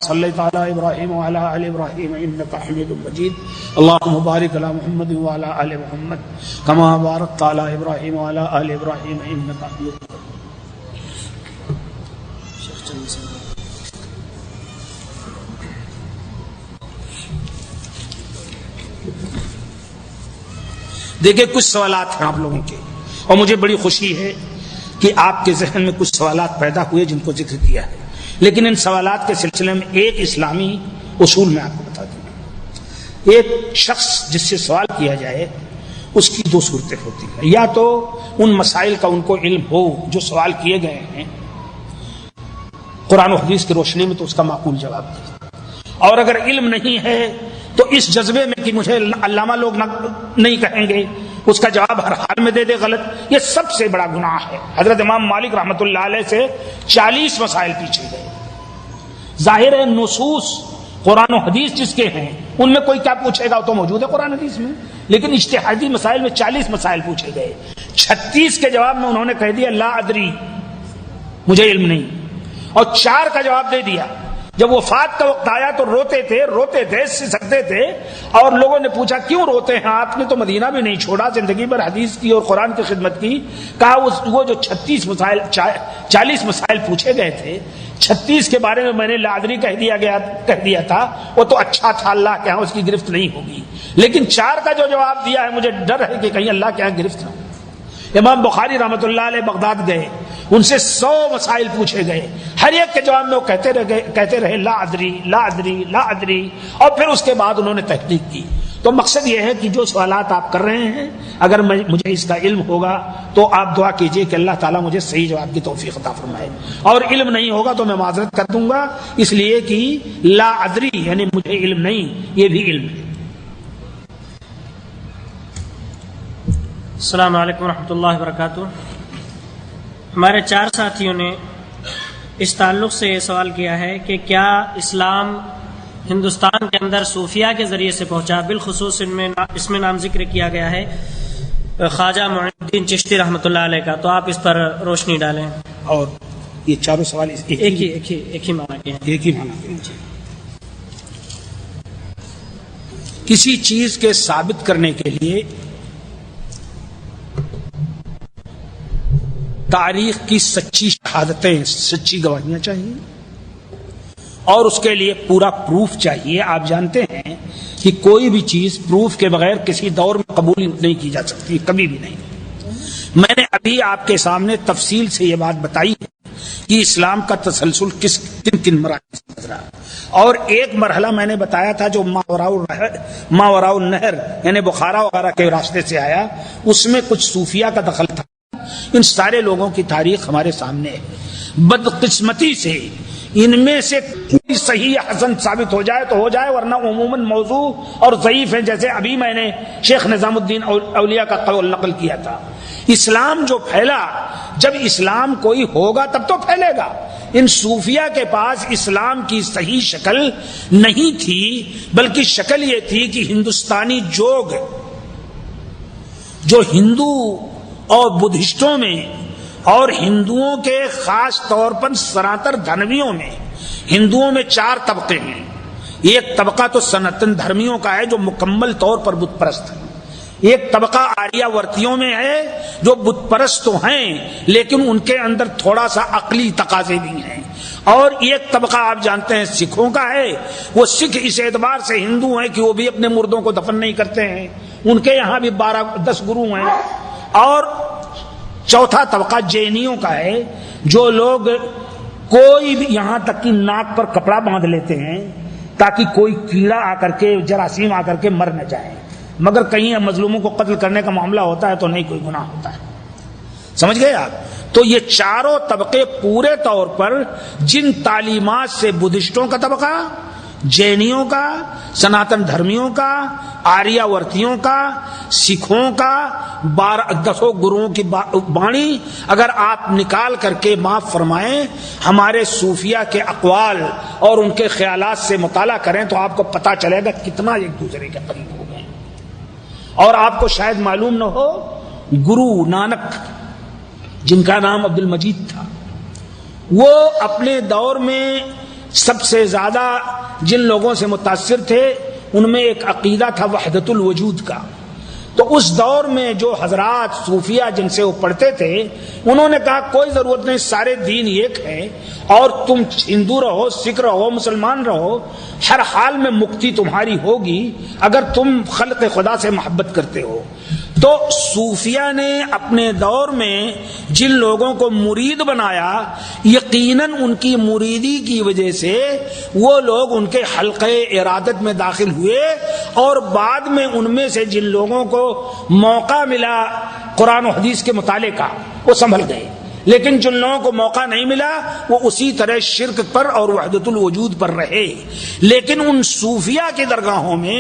صلیت علی ابراہیم وعلی آل ابراہیم انک حمید مجید اللہم بارک علی محمد وعلی آل محمد کما بارکت علی ابراہیم وعلی آل ابراہیم انک حمید مجید. دیکھیں کچھ سوالات ہیں آپ لوگوں کے، اور مجھے بڑی خوشی ہے کہ آپ کے ذہن میں کچھ سوالات پیدا ہوئے جن کو ذکر کیا ہے، لیکن ان سوالات کے سلسلے میں ایک اسلامی اصول میں آپ کو بتا دوں. ایک شخص جس سے سوال کیا جائے اس کی دو صورتیں ہوتی ہیں، یا تو ان مسائل کا ان کو علم ہو جو سوال کیے گئے ہیں قرآن و حدیث کی روشنی میں تو اس کا معقول جواب دے، اور اگر علم نہیں ہے تو اس جذبے میں کہ مجھے علامہ لوگ نہیں کہیں گے اس کا جواب ہر حال میں دے دے غلط. یہ سب سے بڑا گناہ ہے. حضرت امام مالک رحمۃ اللہ علیہ سے 40 مسائل پیچھے گئے. ظاہر ہے نصوص قرآن و حدیث جس کے ہیں ان میں کوئی کیا پوچھے گا وہ تو موجود ہے قرآن حدیث میں، لیکن اجتہادی مسائل میں 40 مسائل پوچھے گئے. 36 کے جواب میں انہوں نے کہہ دیا لا ادری، مجھے علم نہیں، اور 4 کا جواب دے دیا. جب وفات کا وقت آیا تو روتے تھے سسکتے تھے، اور لوگوں نے پوچھا کیوں روتے ہیں، آپ نے تو مدینہ بھی نہیں چھوڑا، زندگی بھر حدیث کی اور قرآن کی خدمت کی. کہا وہ جو 40 مسائل پوچھے گئے تھے 36 کے بارے میں نے لادری کہہ دیا تھا، وہ تو اچھا تھا، اللہ کے ہاں اس کی گرفت نہیں ہوگی، لیکن 4 کا جو جواب دیا ہے مجھے ڈر ہے کہ کہیں اللہ کے ہاں گرفت نہ ہو. امام بخاری رحمۃ اللہ علیہ بغداد گئے، ان سے 100 مسائل پوچھے گئے، ہر ایک کے جواب میں وہ کہتے رہے لا ادری لا ادری لا ادری، اور پھر اس کے بعد انہوں نے تحقیق کی. تو مقصد یہ ہے کہ جو سوالات آپ کر رہے ہیں اگر مجھے اس کا علم ہوگا تو آپ دعا کیجئے کہ اللہ تعالیٰ مجھے صحیح جواب کی توفیق عطا فرمائے، اور علم نہیں ہوگا تو میں معذرت کر دوں گا، اس لیے کہ لا ادری یعنی مجھے علم نہیں، یہ بھی علم ہے. السلام علیکم ورحمۃ اللہ وبرکاتہ. ہمارے 4 ساتھیوں نے اس تعلق سے یہ سوال کیا ہے کہ کیا اسلام ہندوستان کے اندر صوفیہ کے ذریعے سے پہنچا، بالخصوص اس میں نام ذکر کیا گیا ہے خواجہ معین الدین چشتی رحمۃ اللہ علیہ کا، تو آپ اس پر روشنی ڈالیں. اور یہ چاروں سوال ایک ہی معنی کے ہیں. ایک ہی معنی. کسی چیز کے ثابت کرنے کے لیے تاریخ کی سچی شہادتیں، سچی گواہیاں چاہیے، اور اس کے لیے پورا پروف چاہیے. آپ جانتے ہیں کہ کوئی بھی چیز پروف کے بغیر کسی دور میں قبول نہیں کی جا سکتی، کبھی بھی نہیں. میں نے ابھی آپ کے سامنے تفصیل سے یہ بات بتائی ہے کہ اسلام کا تسلسل کن مراحل سے گزرا، اور ایک مرحلہ میں نے بتایا تھا جو ماوراء النہر یعنی بخارا وغیرہ کے راستے سے آیا، اس میں کچھ صوفیہ کا دخل تھا. ان سارے لوگوں کی تاریخ ہمارے سامنے ہے. بدقسمتی سے ان میں سے کوئی صحیح حسن ثابت ہو جائے تو ہو جائے، ورنہ عموماً موضوع اور ضعیف ہیں. جیسے ابھی میں نے شیخ نظام الدین اولیاء کا قول نقل کیا تھا. اسلام جو پھیلا، جب اسلام کوئی ہوگا تب تو پھیلے گا. ان صوفیہ کے پاس اسلام کی صحیح شکل نہیں تھی، بلکہ شکل یہ تھی کہ ہندوستانی جوگ جو ہندو اور بدھسٹوں میں اور ہندوؤں کے خاص طور پر سناتن دھرمیوں میں، ہندوؤں میں 4 طبقے ہیں. ایک طبقہ تو سناتن دھرمیوں کا ہے جو مکمل طور پر بت پرست ہے، ایک طبقہ آریہ ورتیوں میں ہے جو بت پرست تو ہیں لیکن ان کے اندر تھوڑا سا عقلی تقاضے بھی ہیں، اور ایک طبقہ آپ جانتے ہیں سکھوں کا ہے. وہ سکھ اس اعتبار سے ہندو ہیں کہ وہ بھی اپنے مردوں کو دفن نہیں کرتے ہیں، ان کے یہاں بھی 12-10 گرو ہیں. اور چوتھا طبقہ جینیوں کا ہے، جو لوگ کوئی بھی یہاں تک کہ ناک پر کپڑا باندھ لیتے ہیں تاکہ کوئی کیڑا آ کر کے، جراثیم آ کر کے مر نہ جائے، مگر کہیں مظلوموں کو قتل کرنے کا معاملہ ہوتا ہے تو نہیں کوئی گناہ ہوتا ہے. سمجھ گئے آپ؟ تو یہ 4 طبقے پورے طور پر جن تعلیمات سے بدھسٹوں کا طبقہ، جینیوں کا، سناتن دھرمیوں کا، آریہ ورتیوں کا، سکھوں کا، 10 گروؤں کی بانی اگر آپ نکال کر کے معاف فرمائیں ہمارے صوفیہ کے اقوال اور ان کے خیالات سے مطالعہ کریں تو آپ کو پتا چلے گا کتنا ایک دوسرے کے قریب ہو گئے. اور آپ کو شاید معلوم نہ ہو، گرو نانک جن کا نام عبد المجید تھا، وہ اپنے دور میں سب سے زیادہ جن لوگوں سے متاثر تھے ان میں ایک عقیدہ تھا وحدت الوجود کا. تو اس دور میں جو حضرات صوفیہ جن سے وہ پڑھتے تھے انہوں نے کہا کوئی ضرورت نہیں، سارے دین ایک ہے اور تم ہندو رہو، سکھ رہو، مسلمان رہو، ہر حال میں مکتی تمہاری ہوگی اگر تم خلق خدا سے محبت کرتے ہو. تو صوفیہ نے اپنے دور میں جن لوگوں کو مرید بنایا، یقیناً ان کی مریدی کی وجہ سے وہ لوگ ان کے حلقے ارادت میں داخل ہوئے، اور بعد میں ان میں سے جن لوگوں کو موقع ملا قرآن و حدیث کے مطالعے کا وہ سنبھل گئے، لیکن جن لوگوں کو موقع نہیں ملا وہ اسی طرح شرک پر اور وحدت الوجود پر رہے. لیکن ان صوفیہ کی درگاہوں میں،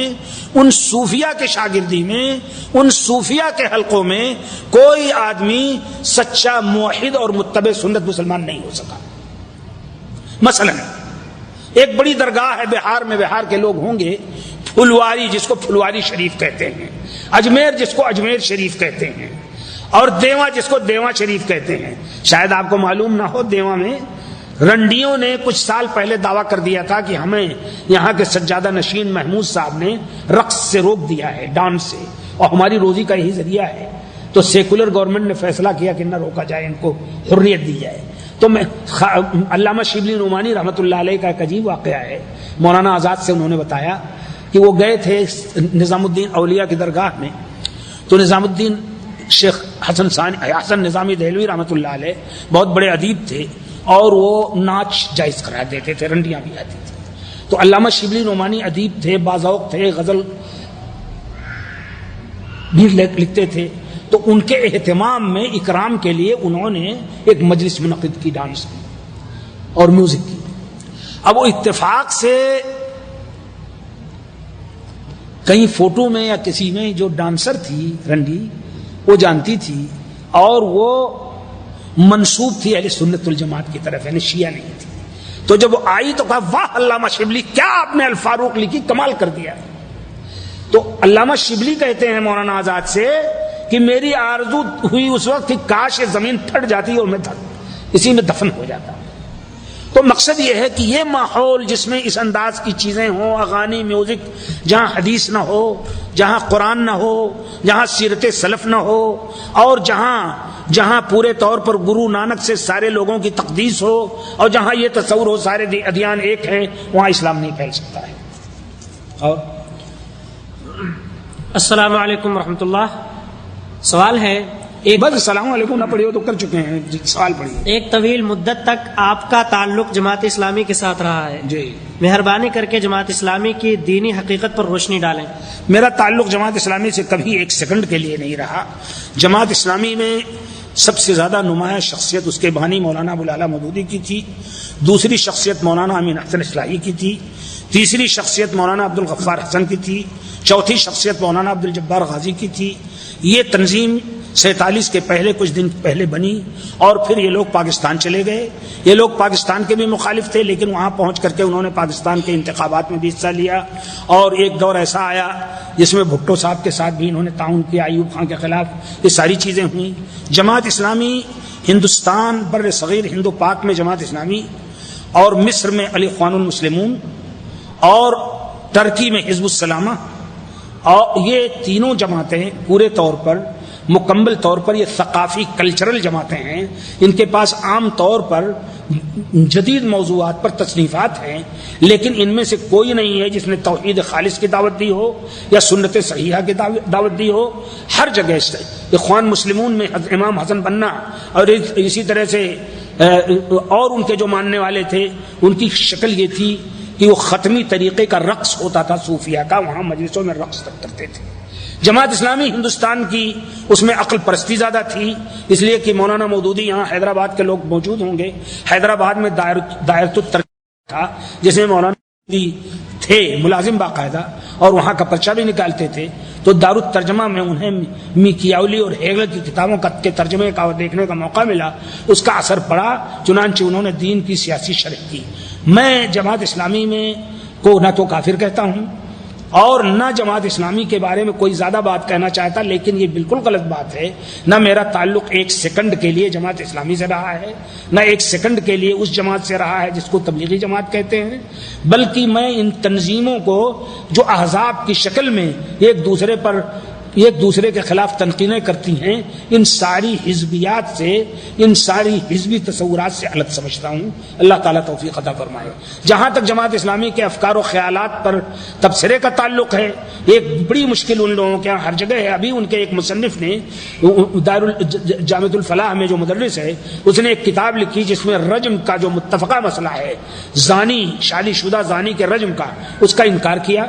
ان صوفیہ کے شاگردی میں، ان صوفیہ کے حلقوں میں کوئی آدمی سچا موحد اور متبع سنت مسلمان نہیں ہو سکا. مثلا ایک بڑی درگاہ ہے بہار میں، بہار کے لوگ ہوں گے، پھلواری جس کو پھلواری شریف کہتے ہیں، اجمیر جس کو اجمیر شریف کہتے ہیں، اور دیواں جس کو دیواں شریف کہتے ہیں. شاید آپ کو معلوم نہ ہو، دیواں میں رنڈیوں نے کچھ سال پہلے دعویٰ کر دیا تھا کہ ہمیں یہاں کے سجادہ نشین محمود صاحب نے رقص سے روک دیا ہے، ڈانس سے، اور ہماری روزی کا یہی ذریعہ ہے. تو سیکولر گورنمنٹ نے فیصلہ کیا کہ نہ روکا جائے، ان کو حریت دی جائے. تو میں علامہ شبلی نعمانی رحمۃ اللہ علیہ کا ایک عجیب واقعہ ہے، مولانا آزاد سے انہوں نے بتایا کہ وہ گئے تھے نظام الدین اولیاء کی درگاہ میں. تو نظام الدین شیخ حسن نظامی دہلوی رحمۃ اللہ علیہ بہت بڑے ادیب تھے، اور وہ ناچ جائز قرار دیتے تھے، رنڈیاں بھی آتی تھیں. تو علامہ شبلی نعمانی ادیب تھے، باذوق تھے، غزل بھی لکھتے تھے. تو ان کے اہتمام میں اکرام کے لیے انہوں نے ایک مجلس منعقد کی ڈانس کی اور میوزک کی. اب وہ اتفاق سے کہیں فوٹو میں یا کسی میں جو ڈانسر تھی رنڈی وہ جانتی تھی، اور وہ منسوب تھی اہل سنت الجماعت کی طرف، یعنی شیعہ نہیں تھی. تو جب وہ آئی تو کہا واہ علامہ شبلی، کیا آپ نے الفاروق لکھی، کمال کر دیا. تو علامہ شبلی کہتے ہیں مولانا آزاد سے کہ میری آرزو ہوئی اس وقت کہ کاش یہ زمین پھٹ جاتی اور میں اسی میں دفن ہو جاتا. تو مقصد یہ ہے کہ یہ ماحول جس میں اس انداز کی چیزیں ہوں، اغانی، میوزک، جہاں حدیث نہ ہو، جہاں قرآن نہ ہو، جہاں سیرت سلف نہ ہو، اور جہاں پورے طور پر گرو نانک سے سارے لوگوں کی تقدیس ہو، اور جہاں یہ تصور ہو سارے ادیان ایک ہیں، وہاں اسلام نہیں پھیل سکتا ہے. اور السلام علیکم ورحمۃ اللہ. سوال ہے، بس السلام علیکم نہ پڑھی ہو تو کر چکے ہیں، سوال پڑھیے. ایک طویل مدت تک آپ کا تعلق جماعت اسلامی کے ساتھ رہا ہے، جی مہربانی کر کے جماعت اسلامی کی دینی حقیقت پر روشنی ڈالیں. میرا تعلق جماعت اسلامی سے کبھی ایک سیکنڈ کے لیے نہیں رہا. جماعت اسلامی میں سب سے زیادہ نمایاں شخصیت اس کے بانی مولانا ابوالعلا مودودی کی تھی، دوسری شخصیت مولانا امین حسن اصلاحی کی تھی، تیسری شخصیت مولانا عبدالغفار حسن کی تھی، چوتھی شخصیت مولانا عبدالجبار غازی کی تھی. یہ تنظیم 47 کے پہلے کچھ دن پہلے بنی، اور پھر یہ لوگ پاکستان چلے گئے. یہ لوگ پاکستان کے بھی مخالف تھے، لیکن وہاں پہنچ کر کے انہوں نے پاکستان کے انتخابات میں بھی حصہ لیا، اور ایک دور ایسا آیا جس میں بھٹو صاحب کے ساتھ بھی انہوں نے تعاون کیا، ایوب خان کے خلاف. یہ ساری چیزیں ہوئیں. جماعت اسلامی ہندوستان بر صغیر ہندو پاک میں جماعت اسلامی، اور مصر میں الاخوان المسلمون، اور ترکی میں حزب السلامہ، اور یہ تینوں جماعتیں پورے طور پر مکمل طور پر یہ ثقافی کلچرل جماعتیں ہیں. ان کے پاس عام طور پر جدید موضوعات پر تصنیفات ہیں، لیکن ان میں سے کوئی نہیں ہے جس نے توحید خالص کی دعوت دی ہو یا سنت صحیحہ کی دعوت دی ہو. ہر جگہ سے اخوان مسلمون میں امام حسن بننا، اور اسی طرح سے اور ان کے جو ماننے والے تھے ان کی شکل یہ تھی کہ وہ ختمی طریقے کا رقص ہوتا تھا صوفیہ کا، وہاں مجلسوں میں رقص تک کرتے تھے. جماعت اسلامی ہندوستان کی اس میں عقل پرستی زیادہ تھی، اس لیے کہ مولانا مودودی یہاں حیدرآباد کے لوگ موجود ہوں گے. حیدرآباد میں دائرۃ الترجمہ تھا جس میں مولانا مودودی تھے ملازم باقاعدہ، اور وہاں کا پرچہ بھی نکالتے تھے. تو دارالترجمہ میں انہیں میکیاولی اور ہیگل کی کتابوں کے ترجمے کا دیکھنے کا موقع ملا، اس کا اثر پڑا، چنانچہ انہوں نے دین کی سیاسی شرح کی. میں جماعت اسلامی میں کو نہ تو کافر کہتا ہوں اور نہ جماعت اسلامی کے بارے میں کوئی زیادہ بات کہنا چاہتا، لیکن یہ بالکل غلط بات ہے۔ نہ میرا تعلق ایک سیکنڈ کے لیے جماعت اسلامی سے رہا ہے، نہ ایک سیکنڈ کے لیے اس جماعت سے رہا ہے جس کو تبلیغی جماعت کہتے ہیں، بلکہ میں ان تنظیموں کو جو احزاب کی شکل میں ایک دوسرے کے خلاف تنقیدیں کرتی ہیں، ان ساری حزبیات سے، ان ساری حزبی تصورات سے الگ سمجھتا ہوں۔ اللہ تعالیٰ توفیق عطا فرمائے۔ جہاں تک جماعت اسلامی کے افکار و خیالات پر تبصرے کا تعلق ہے، ایک بڑی مشکل ان لوگوں کے ہر جگہ ہے۔ ابھی ان کے ایک مصنف نے جامعۃ الفلاح میں جو مدرس ہے، اس نے ایک کتاب لکھی جس میں رجم کا جو متفقہ مسئلہ ہے، زانی، شادی شدہ زانی کے رجم کا، اس کا انکار کیا۔